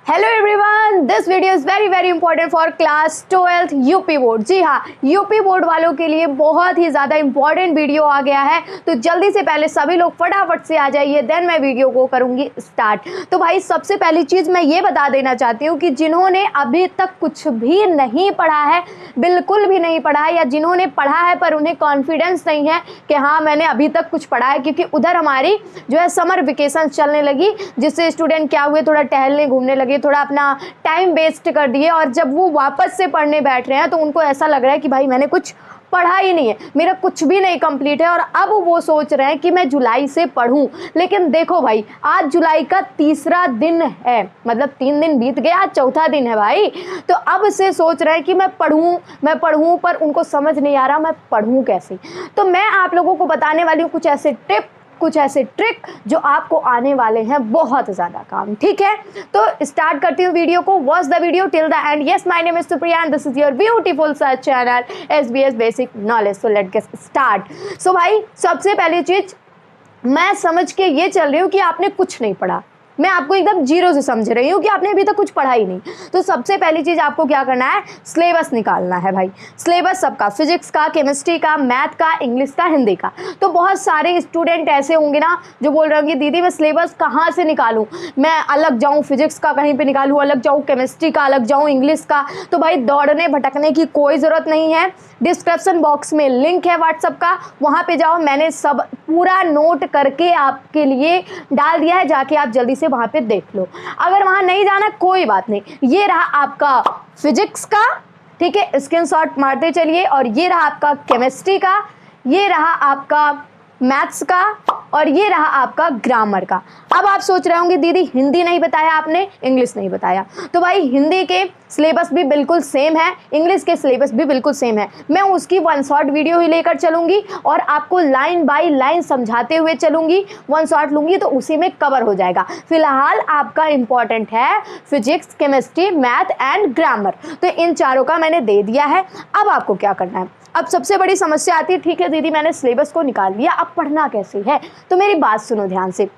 Hello everyone, this video is very important for class 12th UP board. जी हाँ, UP board वालों के लिए बहुत ही ज़्यादा इंपॉर्टेंट वीडियो आ गया है। तो जल्दी से पहले सभी लोग फटाफट से आ जाइए, देन मैं वीडियो को करूँगी स्टार्ट। तो भाई सबसे पहली चीज़ मैं ये बता देना चाहती हूँ कि जिन्होंने अभी तक कुछ भी नहीं पढ़ा है, बिल्कुल भी नहीं पढ़ा है, या जिन्होंने पढ़ा है पर उन्हें कॉन्फिडेंस नहीं है कि हाँ मैंने अभी तक कुछ पढ़ा है, क्योंकि उधर हमारी जो है समर वेकेशन चलने लगी, जिससे स्टूडेंट क्या हुए, थोड़ा टहलने घूमने लगे, थोड़ा अपना टाइम वेस्ट कर दिए, और जब वो वापस से पढ़ने बैठ रहे हैं तो उनको ऐसा लग रहा है कि भाई मैंने कुछ पढ़ा ही नहीं है, मेरा कुछ भी नहीं कंप्लीट है, और अब वो सोच रहे हैं कि मैं जुलाई से पढूं। लेकिन देखो भाई, आज जुलाई का तीसरा दिन है, मतलब 3 दिन बीत गया, आज चौथा दिन है भाई। तो अब से सोच रहे हैं कि मैं पढ़ूं, पर उनको समझ नहीं आ रहा मैं पढ़ूं कैसे। तो मैं आप लोगों को बताने वाली हूँ कुछ ऐसे टिप, कुछ ऐसे ट्रिक जो आपको आने वाले हैं बहुत ज़्यादा काम। ठीक है, तो स्टार्ट करती हूँ वीडियो को। Watch the video till the end. Yes, my name is Supriya and this is your beautiful search channel SBS basic knowledge. So let get start. So भाई सबसे पहली चीज़, मैं समझ के ये चल रही हूँ कि आपने कुछ नहीं पढ़ा, मैं आपको एकदम जीरो से समझ रही हूँ कि आपने अभी तक कुछ पढ़ा ही नहीं। तो सबसे पहली चीज़ आपको क्या करना है, सिलेबस निकालना है भाई। सिलेबस सबका, फिजिक्स का, केमिस्ट्री का, मैथ का, इंग्लिश का, हिंदी का। तो बहुत सारे स्टूडेंट ऐसे होंगे ना जो बोल रहे होंगे दीदी मैं सिलेबस कहाँ से निकालूँ, मैं अलग जाऊँ फिजिक्स का कहीं पर निकालूँ, अलग जाऊँ केमिस्ट्री का, अलग जाऊँ इंग्लिश का। तो भाई दौड़ने भटकने की कोई ज़रूरत नहीं है। डिस्क्रिप्शन बॉक्स में लिंक है व्हाट्सएप का, वहाँ पे जाओ, मैंने सब पूरा नोट करके आपके लिए डाल दिया है, जाके आप जल्दी से वहाँ पे देख लो। अगर वहाँ नहीं जाना कोई बात नहीं, ये रहा आपका फिजिक्स का, ठीक है, स्क्रीनशॉट मारते चलिए, और ये रहा आपका केमिस्ट्री का, ये रहा आपका मैथ्स का, और ये रहा आपका ग्रामर का। अब आप सोच रहे होंगे दीदी हिंदी नहीं बताया आपने, इंग्लिश नहीं बताया। तो भाई हिंदी के सिलेबस भी बिल्कुल सेम है, इंग्लिश के सिलेबस भी बिल्कुल सेम है। मैं उसकी वन शॉट वीडियो ही लेकर चलूँगी और आपको लाइन बाय लाइन समझाते हुए चलूँगी। वन शॉट लूँगी तो उसी में कवर हो जाएगा। फिलहाल आपका इंपॉर्टेंट है physics, chemistry, math and grammar. तो इन चारों का मैंने दे दिया है। अब आपको क्या करना है, अब सबसे बड़ी समस्या आती है, ठीक है दीदी मैंने सिलेबस को निकाल लिया, अब पढ़ना कैसे है। तो मेरी बात सुनो ध्यान से,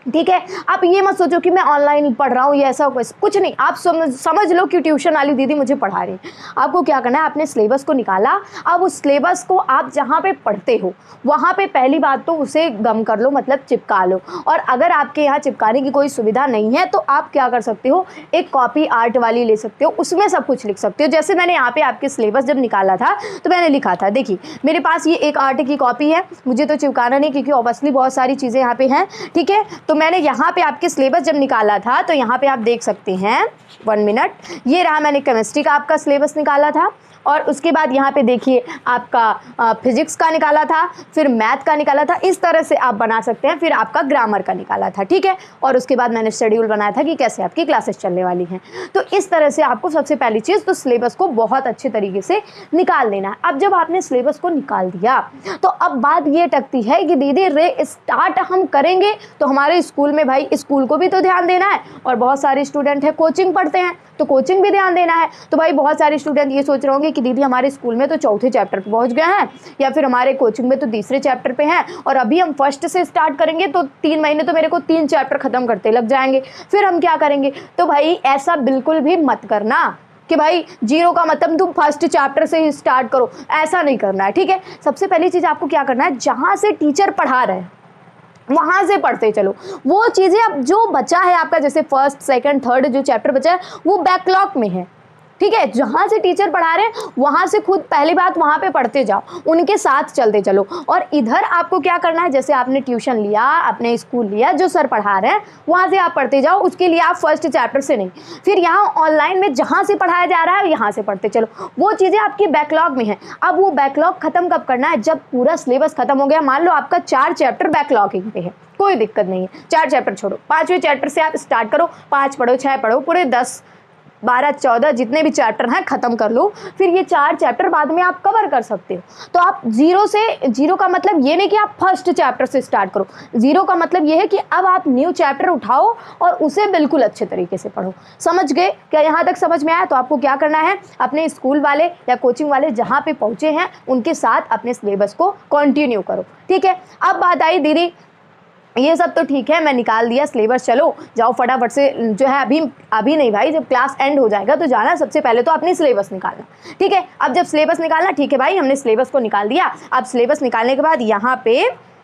ठीक है। आप ये मत सोचो कि मैं ऑनलाइन पढ़ रहा हूँ या ऐसा कुछ नहीं। आप समझ लो कि ट्यूशन वाली दीदी मुझे पढ़ा रही है। आपको क्या करना है, आपने सिलेबस को निकाला, अब उस सिलेबस को आप जहाँ पे पढ़ते हो वहाँ पे पहली बात तो उसे गम कर लो, मतलब चिपका लो। और अगर आपके यहाँ चिपकाने की कोई सुविधा नहीं है तो आप क्या कर सकते हो, एक कॉपी आर्ट वाली ले सकते हो, उसमें सब कुछ लिख सकते हो। जैसे मैंने यहाँ पे आपके सिलेबस जब निकाला था तो मैंने लिखा था, देखिए मेरे पास ये एक आर्ट की कॉपी है, मुझे तो चिपकाना नहीं क्योंकि ऑब्वियसली बहुत सारी चीज़ें यहाँ पे हैं, ठीक है। तो मैंने यहाँ पे आपके सिलेबस जब निकाला था तो यहाँ पे आप देख सकते हैं, 1 मिनट, ये रहा मैंने केमिस्ट्री का आपका सिलेबस निकाला था, और उसके बाद यहाँ पे देखिए आपका फिजिक्स का निकाला था, फिर मैथ का निकाला था। इस तरह से आप बना सकते हैं। फिर आपका ग्रामर का निकाला था, ठीक है। और उसके बाद मैंने शेड्यूल बनाया था कि कैसे आपकी क्लासेस चलने वाली हैं। तो इस तरह से आपको सबसे पहली चीज़ तो सिलेबस को बहुत अच्छे तरीके से निकाल देना है। अब जब आपने सिलेबस को निकाल दिया तो अब बात ये टकती है कि दीदी रे स्टार्ट हम करेंगे तो हमारे स्कूल में, भाई स्कूल को भी तो ध्यान देना है, और बहुत सारे स्टूडेंट हैं कोचिंग पढ़ते हैं तो कोचिंग भी ध्यान देना है। तो भाई बहुत सारे स्टूडेंट ये सोच रहे होंगे कि दीदी हमारे स्कूल में तो चौथे चैप्टर पे पहुंच गए हैं, या फिर हमारे कोचिंग में तो तीसरे चैप्टर पे हैं, और अभी हम फर्स्ट से स्टार्ट करेंगे तो 3 महीने तो मेरे को 3 चैप्टर खत्म करते लग जाएंगे, फिर हम क्या करेंगे। तो भाई ऐसा बिल्कुल भी मत करना कि भाई जीरो का मतलब तुम फर्स्ट चैप्टर से ही स्टार्ट करो, ऐसा नहीं करना है, ठीक है। सबसे पहली चीज़ आपको क्या करना है, जहाँ से टीचर पढ़ा रहे हैं वहाँ से पढ़ते चलो। वो चीज़ें अब जो बचा है आपका, जैसे फर्स्ट, सेकंड, थर्ड जो चैप्टर बचा है वो बैकलॉग में है, ठीक है। जहाँ से टीचर पढ़ा रहे हैं वहाँ से खुद पहली बात वहाँ पे पढ़ते जाओ, उनके साथ चलते चलो। और इधर आपको क्या करना है, जैसे आपने ट्यूशन लिया, आपने स्कूल लिया, जो सर पढ़ा रहे हैं वहाँ से आप पढ़ते जाओ, उसके लिए आप फर्स्ट चैप्टर से नहीं। फिर यहाँ ऑनलाइन में जहाँ से पढ़ाया जा रहा है यहाँ से पढ़ते चलो, वो चीज़ें आपकी बैकलॉग में है। अब वो बैकलॉग खत्म कब करना है, जब पूरा सिलेबस खत्म हो गया। मान लो आपका 4 चैप्टर बैकलॉगिंग पे है, कोई दिक्कत नहीं है, 4 चैप्टर छोड़ो, 5वें चैप्टर से आप स्टार्ट करो, 5 पढ़ो, 6 पढ़ो, पूरे 10, 12, 14 जितने भी चैप्टर हैं ख़त्म कर लो। फिर ये 4 चैप्टर बाद में आप कवर कर सकते हो। तो आप जीरो का मतलब ये नहीं कि आप फर्स्ट चैप्टर से स्टार्ट करो, जीरो का मतलब ये है कि अब आप न्यू चैप्टर उठाओ और उसे बिल्कुल अच्छे तरीके से पढ़ो। समझ गए क्या, यहाँ तक समझ में आया। तो आपको क्या करना है, अपने स्कूल वाले या कोचिंग वाले जहाँ पे पहुँचे हैं उनके साथ अपने सिलेबस को कंटिन्यू करो, ठीक है। अब बात आई दीदी ये सब तो ठीक है, मैं निकाल दिया सिलेबस, चलो जाओ फटाफट से जो है, अभी नहीं भाई, जब क्लास एंड हो जाएगा तो जाना, सबसे पहले तो अपनी सिलेबस निकालना, ठीक है। अब जब सिलेबस निकालना, ठीक है भाई, हमने सिलेबस को निकाल दिया। अब सिलेबस निकालने के बाद यहाँ पे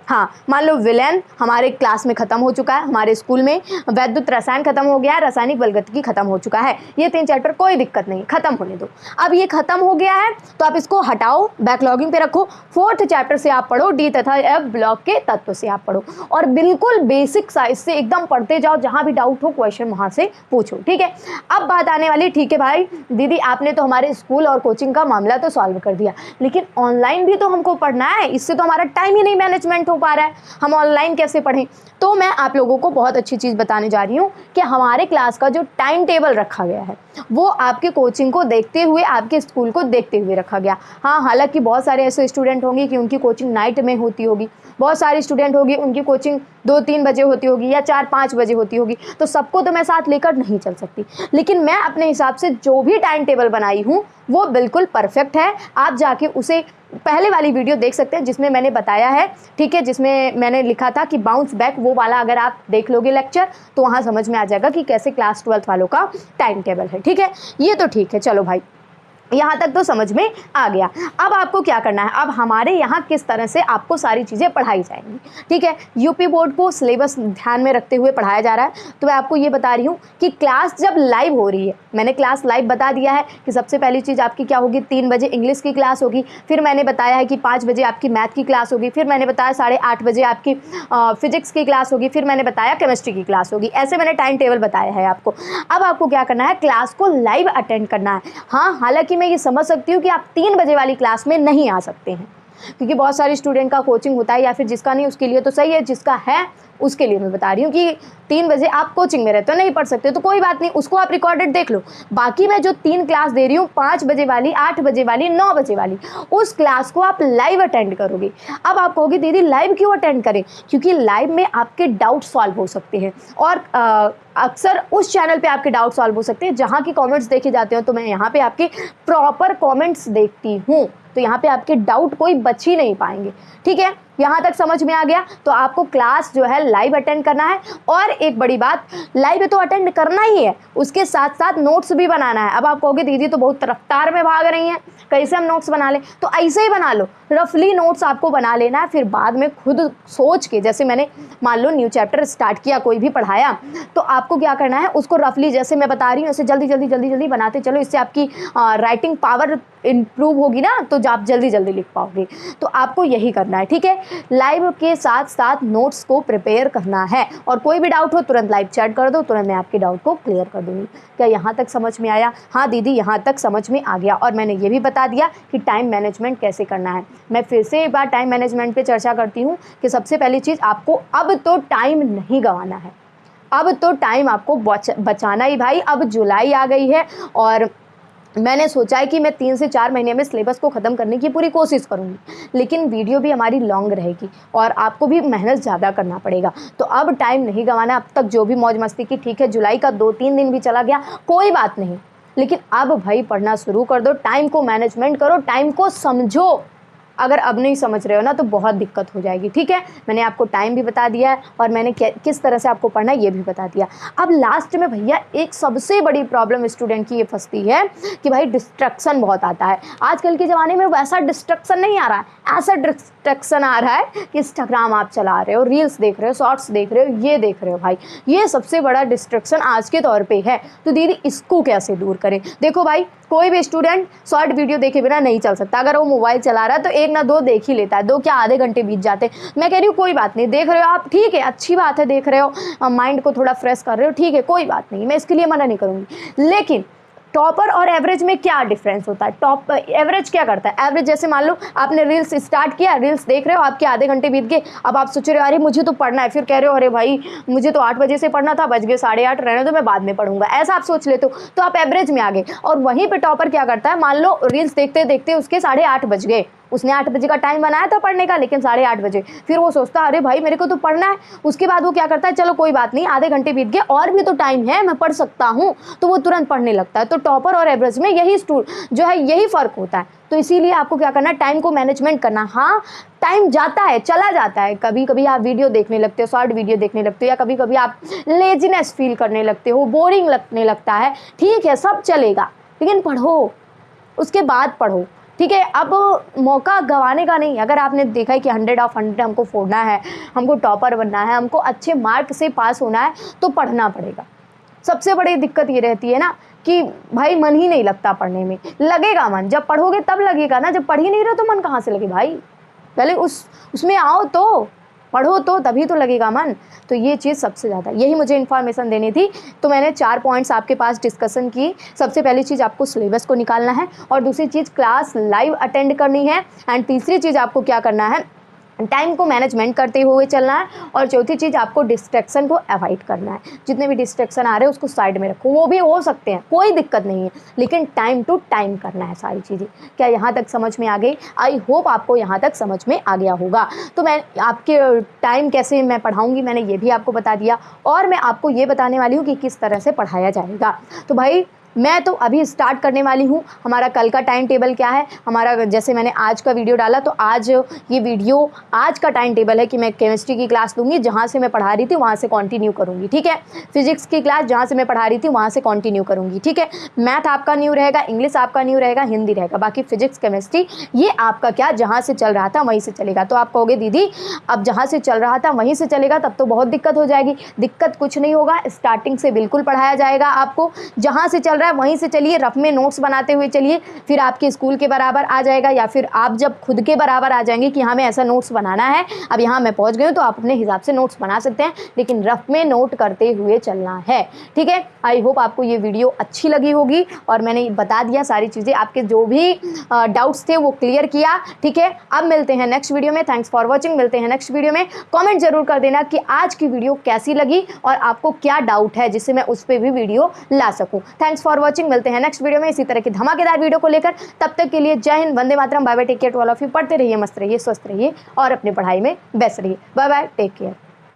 हाँ, मान लो विलेन हमारे क्लास में ख़त्म हो चुका है, हमारे स्कूल में वैद्युत रसायन खत्म हो गया है, रासायनिक बलगतिकी खत्म हो चुका है। ये 3 चैप्टर कोई दिक्कत नहीं, खत्म होने दो। अब ये खत्म हो गया है तो आप इसको हटाओ, बैकलॉगिंग पे रखो। 4th चैप्टर से आप पढ़ो, डी तथा एफ ब्लॉक के तत्व से आप पढ़ो, और बिल्कुल बेसिक साइज से एकदम पढ़ते जाओ, जहाँ भी डाउट हो क्वेश्चन वहाँ से पूछो, ठीक है। अब बात आने वाली, ठीक है भाई दीदी आपने तो हमारे स्कूल और कोचिंग का मामला तो सॉल्व कर दिया, लेकिन ऑनलाइन भी तो हमको पढ़ना है, इससे तो हमारा टाइम ही नहीं मैनेजमेंट हो पा रहा है, हम ऑनलाइन कैसे पढ़ें। तो मैं आप लोगों को बहुत अच्छी चीज़ बताने जा रही हूँ कि हमारे क्लास का जो टाइम टेबल रखा गया है वो आपके कोचिंग को देखते हुए, आपके स्कूल को देखते हुए रखा गया। हाँ, हालांकि बहुत सारे ऐसे स्टूडेंट होंगे कि उनकी कोचिंग नाइट में होती होगी, बहुत सारी स्टूडेंट होगी उनकी कोचिंग 2-3 बजे होती होगी या 4-5 बजे होती होगी, तो सबको तो मैं साथ लेकर नहीं चल सकती, लेकिन मैं अपने हिसाब से जो भी टाइम टेबल बनाई हूँ वो बिल्कुल परफेक्ट है। आप जाके उसे पहले वाली वीडियो देख सकते हैं जिसमें मैंने बताया है, ठीक है, जिसमें मैंने लिखा था कि बाउंस बैक, वो वाला अगर आप देख लोगे लेक्चर तो वहाँ समझ में आ जाएगा कि कैसे क्लास 12th वालों का टाइम टेबल है, ठीक है। ये तो ठीक है, चलो भाई यहाँ तक तो समझ में आ गया। अब आपको क्या करना है, अब हमारे यहाँ किस तरह से आपको सारी चीज़ें पढ़ाई जाएंगी, ठीक है। यूपी बोर्ड को सिलेबस ध्यान में रखते हुए पढ़ाया जा रहा है, तो मैं आपको ये बता रही हूँ कि क्लास जब लाइव हो रही है, मैंने क्लास लाइव बता दिया है कि सबसे पहली चीज़ आपकी क्या होगी, 3 बजे इंग्लिश की क्लास होगी, फिर मैंने बताया है कि 5 बजे आपकी मैथ की क्लास होगी, फिर मैंने बताया 8:30 बजे आपकी फिजिक्स की क्लास होगी, फिर मैंने बताया केमिस्ट्री की क्लास होगी। ऐसे मैंने टाइम टेबल बताया है आपको। अब आपको क्या करना है, क्लास को लाइव अटेंड करना है। हाँ, हालांकि मैं ये समझ सकती हूँ कि आप 3 बजे वाली क्लास में नहीं आ सकते हैं, क्योंकि बहुत सारे स्टूडेंट का कोचिंग होता है, या फिर जिसका नहीं उसके लिए तो सही है, जिसका है उसके लिए मैं बता रही हूँ कि 3 बजे आप कोचिंग में रहते हो, नहीं पढ़ सकते, तो कोई बात नहीं, उसको आप रिकॉर्डेड देख लो। बाकी मैं जो 3 क्लास दे रही हूँ, 5 बजे वाली, 8 बजे वाली, 9 बजे वाली, उस क्लास को आप लाइव अटेंड करोगे। अब आप कहोगे दीदी लाइव क्यों अटेंड करें, क्योंकि लाइव में आपके डाउट सॉल्व हो सकते हैं, और अक्सर उस चैनल पे आपके डाउट सॉल्व हो सकते हैं जहाँ की कमेंट्स देखे जाते हो, तो मैं यहाँ पे आपके प्रॉपर कमेंट्स देखती हूँ, तो यहाँ पे आपके डाउट कोई बच ही नहीं पाएंगे, ठीक है। यहाँ तक समझ में आ गया। तो आपको क्लास जो है लाइव अटेंड करना है, और एक बड़ी बात, लाइव तो अटेंड करना ही है, उसके साथ साथ नोट्स भी बनाना है। अब आप कहोगे दीदी तो बहुत रफ्तार में भाग रही हैं, कैसे हम नोट्स बना लें, तो ऐसे ही बना लो, रफली नोट्स आपको बना लेना है, फिर बाद में खुद सोच के, जैसे मैंने मान लो न्यू चैप्टर स्टार्ट किया, कोई भी पढ़ाया, तो आपको क्या करना है, उसको रफली जैसे मैं बता रही हूँ ऐसे जल्दी जल्दी बनाते चलो, इससे आपकी राइटिंग पावर इम्प्रूव होगी ना, तो आप जल्दी जल्दी लिख पाओगे। तो आपको यही करना है, ठीक है। लाइव के साथ साथ नोट्स को प्रिपेयर करना है, और कोई भी डाउट हो तुरंत लाइव चैट कर दो, तुरंत मैं आपके डाउट को क्लियर कर दूँगी। क्या यहाँ तक समझ में आया? हाँ दीदी यहाँ तक समझ में आ गया, और मैंने ये भी बता दिया कि टाइम मैनेजमेंट कैसे करना है। मैं फिर से एक बार टाइम मैनेजमेंट पे चर्चा करती हूँ कि सबसे पहली चीज़, आपको अब तो टाइम नहीं गंवाना है, अब तो टाइम आपको बचाना ही भाई। अब जुलाई आ गई है, और मैंने सोचा है कि मैं 3 से 4 महीने में सिलेबस को ख़त्म करने की पूरी कोशिश करूँगी, लेकिन वीडियो भी हमारी लॉन्ग रहेगी और आपको भी मेहनत ज़्यादा करना पड़ेगा। तो अब टाइम नहीं गंवाना। अब तक जो भी मौज मस्ती की, ठीक है, जुलाई का 2-3 दिन भी चला गया, कोई बात नहीं, लेकिन अब भाई पढ़ना शुरू कर दो, टाइम को मैनेजमेंट करो, टाइम को समझो। अगर अब नहीं समझ रहे हो ना तो बहुत दिक्कत हो जाएगी, ठीक है। मैंने आपको टाइम भी बता दिया है, और मैंने किस तरह से आपको पढ़ना है ये भी बता दिया। अब लास्ट में भैया एक सबसे बड़ी प्रॉब्लम स्टूडेंट की ये फंसती है कि भाई डिस्ट्रक्शन बहुत आता है। आजकल के ज़माने में वैसा डिस्ट्रक्शन नहीं आ रहा है, ऐसा डिस्ट्रक्शन आ रहा है कि इंस्टाग्राम आप चला रहे हो, रील्स देख रहे हो, शॉर्ट्स देख रहे हो, ये देख रहे हो भाई, ये सबसे बड़ा डिस्ट्रक्शन आज के तौर पे है। तो दीदी इसको कैसे दूर करें? देखो भाई, कोई भी स्टूडेंट शॉर्ट वीडियो देखे बिना नहीं चल सकता। अगर वो मोबाइल चला रहा है तो 1 ना 2 देख ही लेता है, 2 क्या आधे घंटे बीत जाते हैं। मैं कह रही हूँ कोई बात नहीं, देख रहे हो आप, ठीक है, अच्छी बात है, देख रहे हो, माइंड को थोड़ा फ्रेश कर रहे हो, ठीक है, कोई बात नहीं, मैं इसके लिए मना नहीं करूँगी। लेकिन टॉपर और एवरेज में क्या डिफरेंस होता है? टॉप एवरेज क्या करता है? एवरेज जैसे मान लो आपने रील्स स्टार्ट किया, रील्स देख रहे हो, आपके आधे घंटे बीत गए, अब आप सोच रहे हो अरे मुझे तो पढ़ना है, फिर कह रहे हो अरे भाई मुझे तो 8 बजे से पढ़ना था, बज गए 8:30, रहने दो मैं बाद में पढ़ूंगा, ऐसा आप सोच लेते हो, तो आप एवरेज में आ गए। और वहीं पे टॉपर क्या करता है, मान लो रील्स देखते देखते उसके 8:30 बज गए, उसने 8 बजे का टाइम बनाया था पढ़ने का, लेकिन 8:30 बजे, फिर वो सोचता अरे भाई मेरे को तो पढ़ना है। उसके बाद वो क्या करता है, चलो कोई बात नहीं, आधे घंटे बीत गए और भी तो टाइम है, मैं पढ़ सकता हूँ, तो वो तुरंत पढ़ने लगता है। तो टॉपर और एवरेज में यही जो है यही फ़र्क होता है। तो इसीलिए आपको क्या करना है, टाइम को मैनेजमेंट करना। हाँ, टाइम जाता है, चला जाता है, कभी कभी आप वीडियो देखने लगते हो, शॉर्ट वीडियो देखने लगते हो, या कभी कभी आप लेजीनेस फील करने लगते हो, बोरिंग लगने लगता है, ठीक है, सब चलेगा, लेकिन पढ़ो, उसके बाद पढ़ो, ठीक है। अब मौका गंवाने का नहीं। अगर आपने देखा है कि 100 हमको फोड़ना है, हमको टॉपर बनना है, हमको अच्छे मार्क से पास होना है, तो पढ़ना पड़ेगा। सबसे बड़ी दिक्कत ये रहती है ना कि भाई मन ही नहीं लगता पढ़ने में। लगेगा मन, जब पढ़ोगे तब लगेगा ना, जब पढ़ ही नहीं रहो तो मन कहाँ से लगे भाई। पहले उसमें आओ तो पढ़ो, तो तभी तो लगेगा मन। तो ये चीज़ सबसे ज़्यादा, यही मुझे इन्फॉर्मेशन देनी थी, तो मैंने 4 पॉइंट्स आपके पास डिस्कशन की। सबसे पहली चीज़, आपको सिलेबस को निकालना है, और दूसरी चीज़ क्लास लाइव अटेंड करनी है, एंड तीसरी चीज़ आपको क्या करना है, टाइम को मैनेजमेंट करते हुए चलना है, और चौथी चीज़ आपको डिस्ट्रैक्शन को अवॉइड करना है। जितने भी डिस्ट्रैक्शन आ रहे हैं उसको साइड में रखो, वो भी हो सकते हैं, कोई दिक्कत नहीं है, लेकिन टाइम टू टाइम करना है सारी चीज़ें। क्या यहाँ तक समझ में आ गई? आई होप आपको यहाँ तक समझ में आ गया होगा। तो मैं आपके टाइम कैसे मैं पढ़ाऊँगी, मैंने ये भी आपको बता दिया, और मैं आपको ये बताने वाली हूँ कि किस तरह से पढ़ाया जाएगा। तो भाई मैं तो अभी स्टार्ट करने वाली हूँ। हमारा कल का टाइम टेबल क्या है हमारा, जैसे मैंने आज का वीडियो डाला, तो आज ये वीडियो, आज का टाइम टेबल है कि मैं केमिस्ट्री की क्लास लूँगी, जहाँ से मैं पढ़ा रही थी वहाँ से कंटिन्यू करूँगी, ठीक है। फिजिक्स की क्लास जहाँ से मैं पढ़ा रही थी वहाँ से कंटिन्यू करूँगी, ठीक है। मैथ आपका न्यू रहेगा, इंग्लिश आपका न्यू रहेगा, हिंदी रहेगा, बाकी फिजिक्स केमिस्ट्री ये आपका क्या जहाँ से चल रहा था वहीं से चलेगा। तो आप कहोगे दीदी अब जहाँ से चल रहा था वहीं से चलेगा, तब तो बहुत दिक्कत हो जाएगी। दिक्कत कुछ नहीं होगा, स्टार्टिंग से बिल्कुल पढ़ाया जाएगा आपको, जहाँ से चल रहा है वहीं से चलिए, रफ में नोट्स बनाते हुए चलिए, फिर आपके स्कूल के बराबर आ जाएगा, या फिर आप जब खुद के बराबर आ जाएंगे कि हमें ऐसा नोट्स बनाना है, अब यहाँ मैं पहुँच गई हूँ, तो आप अपने हिसाब से नोट्स बना सकते हैं, लेकिन रफ में नोट करते हुए चलना है, ठीक है। आई होप आपको ये वीडियो अच्छी लगी होगी, और मैंने बता दिया सारी चीज़ें, आपके जो भी डाउट्स थे वो क्लियर किया, ठीक है। अब मिलते हैं नेक्स्ट वीडियो में। Thanks for watching. मिलते हैं नेक्स्ट वीडियो में। कॉमेंट जरूर कर देना कि आज की वीडियो कैसी लगी और आपको क्या डाउट है, जिससे मैं उस पर भी वीडियो ला सकूँ। Thanks for watching. मिलते हैं नेक्स्ट वीडियो में इसी तरह की धमाकेदार वीडियो को लेकर। तब तक के लिए जय हिंद, वंदे मातरम, bye bye, take care to all of you. पढ़ते रहिए, मस्त रहिए, स्वस्थ रहिए, और अपनी पढ़ाई में बेस्ट रहिए। Bye bye, take care.